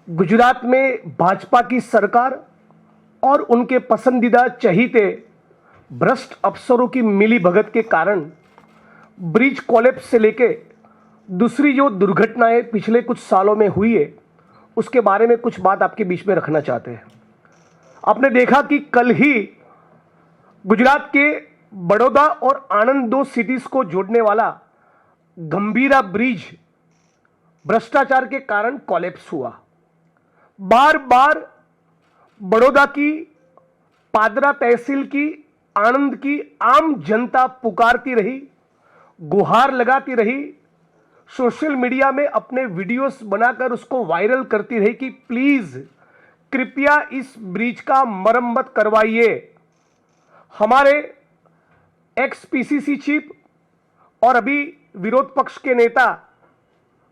गुजरात में भाजपा की सरकार और उनके पसंदीदा चहीते भ्रष्ट अफसरों की मिलीभगत के कारण ब्रिज कोलैप्स से लेके दूसरी जो दुर्घटनाएं पिछले कुछ सालों में हुई है उसके बारे में कुछ बात आपके बीच में रखना चाहते हैं। आपने देखा कि कल ही गुजरात के बड़ौदा और आणंद दो सिटीज को जोड़ने वाला गंभीरा ब्रिज भ्रष्टाचार के कारण कोलैप्स हुआ। बार बार बड़ौदा की, पादरा तहसील की, आणंद की आम जनता पुकारती रही, गुहार लगाती रही, सोशल मीडिया में अपने वीडियोस बनाकर उसको वायरल करती रही कि प्लीज कृपया इस ब्रिज का मरम्मत करवाइए। हमारे एक्स पीसीसी चीफ और अभी विरोध पक्ष के नेता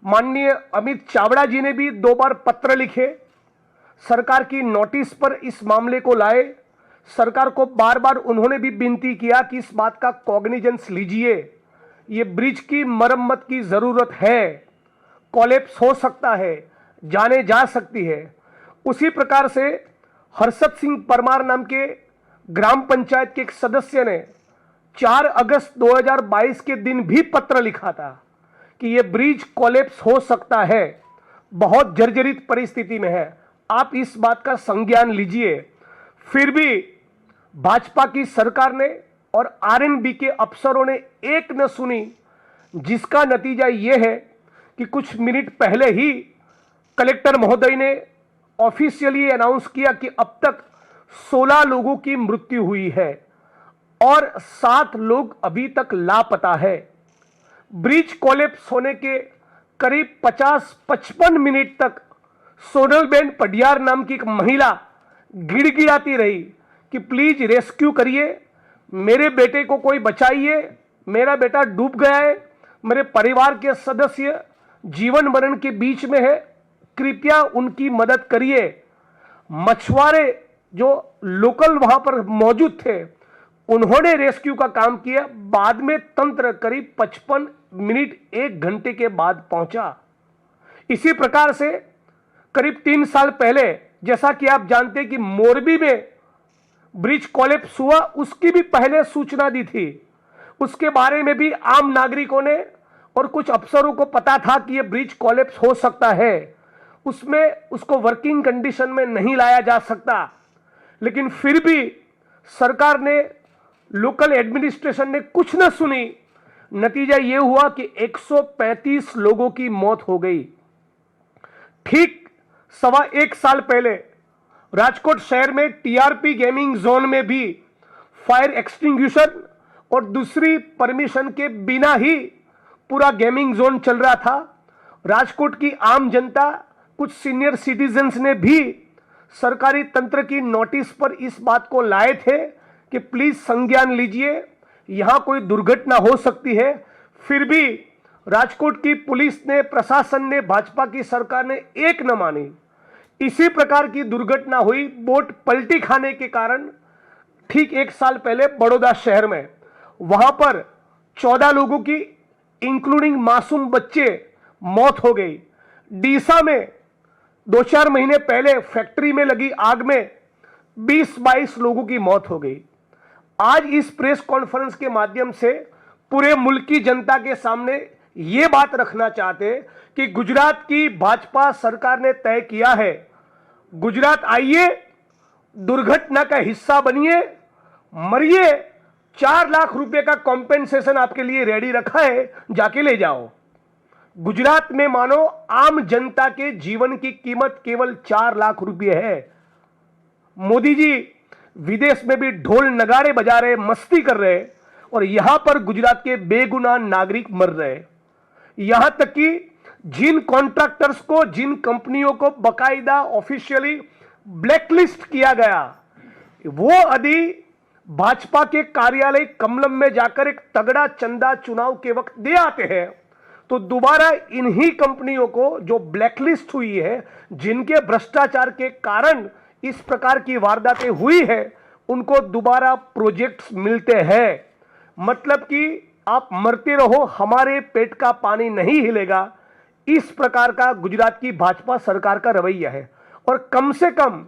माननीय अमित चावड़ा जी ने भी 2 बार पत्र लिखे, सरकार की नोटिस पर इस मामले को लाए। सरकार को बार बार उन्होंने भी विनती किया कि इस बात का कॉग्निजेंस लीजिए, ये ब्रिज की मरम्मत की जरूरत है, कोलैप्स हो सकता है, जाने जा सकती है। उसी प्रकार से हर्षद सिंह परमार नाम के ग्राम पंचायत के एक सदस्य ने 4 अगस्त 2022 के दिन भी पत्र लिखा था कि यह ब्रिज कोलैप्स हो सकता है, बहुत जर्जरित परिस्थिति में है, आप इस बात का संज्ञान लीजिए। फिर भी भाजपा की सरकार ने और आरएनबी के अफसरों ने एक न सुनी, जिसका नतीजा यह है कि कुछ मिनट पहले ही कलेक्टर महोदय ने ऑफिशियली अनाउंस किया कि अब तक 16 लोगों की मृत्यु हुई है और 7 लोग अभी तक लापता है। ब्रिज कोलैप्स होने के करीब 50-55 मिनट तक सोनलबेन पडियार नाम की एक महिला गिड़गिड़ाती रही कि प्लीज रेस्क्यू करिए, मेरे बेटे को कोई बचाइए, मेरा बेटा डूब गया है, मेरे परिवार के सदस्य जीवन मरण के बीच में है, कृपया उनकी मदद करिए। मछुआरे जो लोकल वहां पर मौजूद थे उन्होंने रेस्क्यू का काम किया। बाद में तंत्र करीब 55 मिनट 1 घंटे के बाद पहुंचा। इसी प्रकार से करीब 3 साल पहले, जैसा कि आप जानते हैं कि मोरबी में ब्रिज कोलैप्स हुआ, उसकी भी पहले सूचना दी थी। उसके बारे में भी आम नागरिकों ने और कुछ अफसरों को पता था कि यह ब्रिज कोलैप्स हो सकता है, उसमें उसको वर्किंग कंडीशन में नहीं लाया जा सकता। लेकिन फिर भी सरकार ने, लोकल एडमिनिस्ट्रेशन ने कुछ न सुनी। नतीजा यह हुआ कि 135 लोगों की मौत हो गई। ठीक 1.25 साल पहले राजकोट शहर में टीआरपी गेमिंग जोन में भी फायर एक्सटिंग्विशर और दूसरी परमिशन के बिना ही पूरा गेमिंग जोन चल रहा था। राजकोट की आम जनता, कुछ सीनियर सिटीजन्स ने भी सरकारी तंत्र की नोटिस पर इस बात को लाए थे कि प्लीज संज्ञान लीजिए, यहां कोई दुर्घटना हो सकती है। फिर भी राजकोट की पुलिस ने, प्रशासन ने, भाजपा की सरकार ने एक न मानी। इसी प्रकार की दुर्घटना हुई बोट पलटी खाने के कारण ठीक 1 साल पहले बड़ौदा शहर में। वहां पर 14 लोगों की इंक्लूडिंग मासूम बच्चे मौत हो गई। डीसा में 2-4 महीने पहले फैक्ट्री में लगी आग में 20-22 लोगों की मौत हो गई। आज इस प्रेस कॉन्फ्रेंस के माध्यम से पूरे मुल्क की जनता के सामने यह बात रखना चाहते कि गुजरात की भाजपा सरकार ने तय किया है, गुजरात आइए, दुर्घटना का हिस्सा बनिए, मरिए, 4 लाख रुपए का कॉम्पेंसेशन आपके लिए रेडी रखा है, जाके ले जाओ। गुजरात में मानो आम जनता के जीवन की कीमत केवल 4 लाख रुपए है। मोदी जी विदेश में भी ढोल नगाड़े बजा रहे, मस्ती कर रहे, और यहां पर गुजरात के बेगुनाह नागरिक मर रहे। यहां तक कि जिन कॉन्ट्रैक्टर्स को, जिन कंपनियों को बकायदा ऑफिशियली ब्लैकलिस्ट किया गया, वो यदि भाजपा के कार्यालय कमलम में जाकर एक तगड़ा चंदा चुनाव के वक्त दे आते हैं तो दोबारा इन्हीं कंपनियों को जो ब्लैकलिस्ट हुई है, जिनके भ्रष्टाचार के कारण इस प्रकार की वारदातें हुई है, उनको दोबारा प्रोजेक्ट्स मिलते हैं। मतलब कि आप मरते रहो, हमारे पेट का पानी नहीं हिलेगा। इस प्रकार का गुजरात की भाजपा सरकार का रवैया है। और कम से कम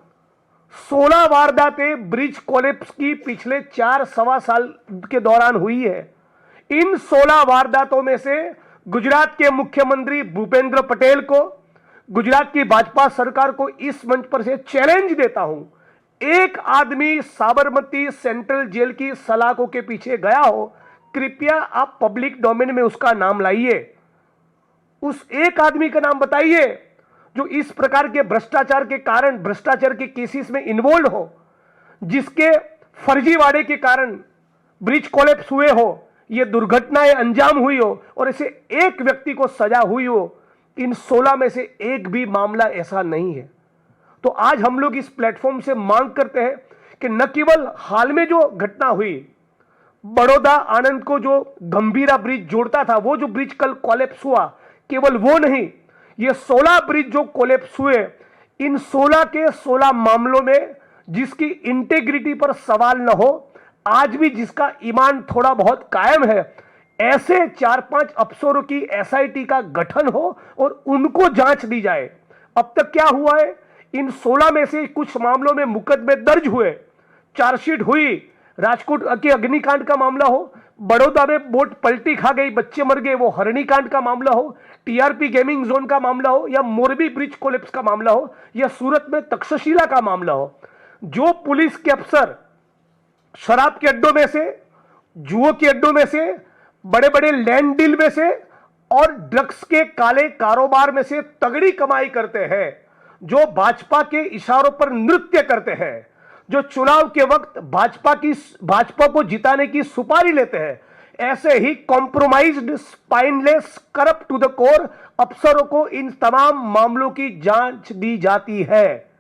16 वारदातें ब्रिज कोलैप्स की पिछले 4 सवा साल के दौरान हुई है। इन 16 वारदातों में से गुजरात के मुख्यमंत्री भूपेंद्र पटेल को, गुजरात की भाजपा सरकार को इस मंच पर से चैलेंज देता हूं, एक आदमी साबरमती सेंट्रल जेल की सलाखों के पीछे गया हो, कृपया आप पब्लिक डोमेन में उसका नाम लाइए। उस एक आदमी का नाम बताइए जो इस प्रकार के भ्रष्टाचार के कारण, भ्रष्टाचार के केसेस में इन्वॉल्व हो, जिसके फर्जीवाड़े के कारण ब्रिज कोलैप्स हुए हो, ये दुर्घटनाएं अंजाम हुई हो और इसे एक व्यक्ति को सजा हुई हो। इन 16 में से एक भी मामला ऐसा नहीं है। तो आज हम लोग इस प्लेटफॉर्म से मांग करते हैं कि न केवल हाल में जो घटना हुई, बड़ौदा आनंद को जो गंभीरा ब्रिज जोड़ता था, वो जो ब्रिज कल कोलैप्स हुआ, केवल वो नहीं, ये 16 ब्रिज जो कोलैप्स हुए, इन 16 के 16 मामलों में जिसकी इंटेग्रिटी पर सवाल न हो, आज भी जिसका ईमान थोड़ा बहुत कायम है, ऐसे 4-5 अफसरों की एसआईटी का गठन हो और उनको जांच दी जाए। अब तक क्या हुआ है, इन 16 में से कुछ मामलों में मुकदमे दर्ज हुए, चार्जशीट हुई, राजकोट के अग्निकांड का मामला हो, बड़ौदा में बोट पलटी खा गई, बच्चे मर गए, वो हरणीकांड का मामला हो, टीआरपी गेमिंग जोन का मामला हो, या मोरबी ब्रिज कोलैप्स का मामला हो, या सूरत में तक्षशिला का मामला हो, जो पुलिस के अफसर शराब के अड्डों में से, जुओं के अड्डों में से, बड़े बड़े लैंड डील में से और ड्रग्स के काले कारोबार में से तगड़ी कमाई करते हैं, जो भाजपा के इशारों पर नृत्य करते हैं, जो चुनाव के वक्त भाजपा को जिताने की सुपारी लेते हैं, ऐसे ही compromised, spineless, corrupt to the core अफसरों को इन तमाम मामलों की जांच दी जाती है।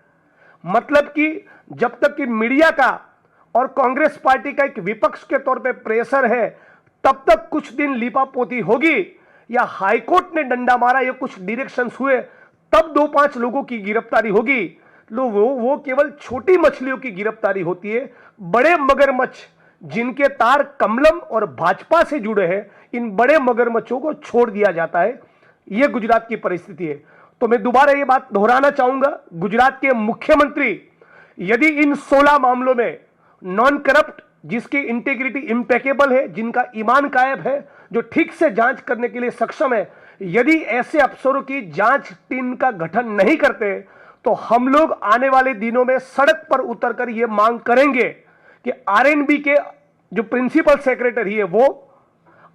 मतलब कि जब तक कि मीडिया का और कांग्रेस पार्टी का एक विपक्ष के तौर पे प्रेशर है, तब तक कुछ दिन लीपापोती होगी, या हाईकोर्ट ने डंडा मारा, या कुछ डायरेक्शंस हुए, तब 2-5 लोगों की गिरफ्तारी होगी। वो केवल छोटी मछलियों की गिरफ्तारी होती है। बड़े मगरमच्छ जिनके तार कमलम और भाजपा से जुड़े हैं, इन बड़े मगरमच्छों को छोड़ दिया जाता है। यह गुजरात की परिस्थिति है। तो मैं दोबारा यह बात दोहराना चाहूंगा, गुजरात के मुख्यमंत्री यदि इन 16 मामलों में नॉन करप्ट, जिसकी इंटेग्रिटी इम्पेकेबल है, जिनका ईमान कायम है, जो ठीक से जांच करने के लिए सक्षम है, यदि ऐसे अफसरों की जांच टीम का गठन नहीं करते, तो हम लोग आने वाले दिनों में सड़क पर उतरकर यह मांग करेंगे कि आरएनबी के जो प्रिंसिपल सेक्रेटरी है, वो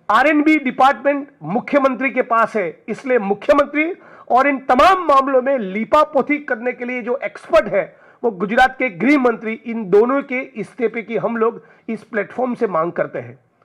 आरएनबी डिपार्टमेंट मुख्यमंत्री के पास है, इसलिए मुख्यमंत्री और इन तमाम मामलों में लीपापोती करने के लिए जो एक्सपर्ट है, वो गुजरात के गृह मंत्री, इन दोनों के इस्तीफे की हम लोग इस प्लेटफॉर्म से मांग करते हैं।